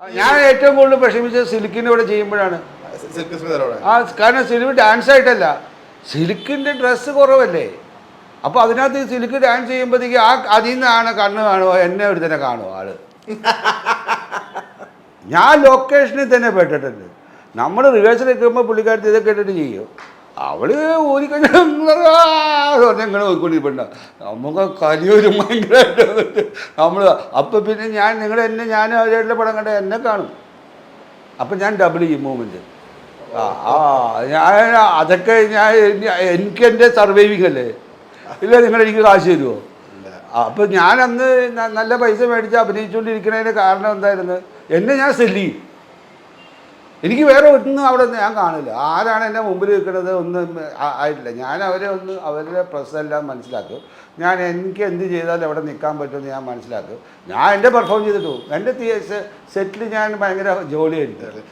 ഞാൻ ഏറ്റവും കൂടുതൽ വിഷമിച്ചത് സിൽക്കിൻ്റെ കൂടെ ചെയ്യുമ്പോഴാണ്. കാരണം സിൽക്ക് ഡാൻസ് ആയിട്ടല്ല, സിൽക്കിൻ്റെ ഡ്രസ്സ് കുറവല്ലേ. അപ്പോൾ അതിനകത്ത് സിൽക്ക് ഡാൻസ് ചെയ്യുമ്പോഴത്തേക്ക് അതിൽ നിന്നാണ് കണ്ണ് കാണുമോ, എന്നെ ഒരു തന്നെ കാണുമോ ആള്. ഞാൻ ലൊക്കേഷനിൽ തന്നെ പെട്ടിട്ടുണ്ട്. നമ്മൾ റിഹേഴ്സൽ വെക്കുമ്പോൾ പുള്ളിക്കാരത്തി ഇതൊക്കെ ഇട്ടിട്ട് ചെയ്യും. അവള് ഊരിക്കഴിഞ്ഞാൽ എങ്ങനെ പോയിക്കൊണ്ടിരിപ്പുണ്ട. നമുക്ക് കലിയൊരു ഭയങ്കരമായിട്ട് നമ്മൾ. അപ്പം പിന്നെ ഞാൻ അവരുടെ പടം കണ്ട എന്നെ കാണും. അപ്പം ഞാൻ ഡബിൾ ചെയ്യും മൂവ്മെൻറ്റ്. ഞാൻ അതൊക്കെ എനിക്ക് എൻ്റെ സർവൈവിങ് അല്ലേ. ഇല്ല, എനിക്ക് കാശ് തരുമോ? അപ്പം ഞാൻ അന്ന് നല്ല പൈസ മേടിച്ച് അഭിനയിച്ചുകൊണ്ടിരിക്കുന്നതിന് കാരണം എന്തായിരുന്നു, എന്നെ ഞാൻ സെല്ല് ചെയ്യും. എനിക്ക് വേറെ ഒന്നും അവിടെ ഞാൻ കാണില്ല. ആരാണ് എൻ്റെ മുമ്പിൽ നിൽക്കുന്നത് ഒന്നും ആയിട്ടില്ല. ഞാൻ അവരുടെ പ്രശ്നമെല്ലാം മനസ്സിലാക്കും. എനിക്ക് എന്ത് ചെയ്താലും അവിടെ നിൽക്കാൻ പറ്റുമെന്ന് ഞാൻ മനസ്സിലാക്കും. ഞാൻ എൻ്റെ പെർഫോം ചെയ്തിട്ട് പോകും. എൻ്റെ സെറ്റിൽ ഞാൻ ഭയങ്കര ജോലിയായിരിക്കും.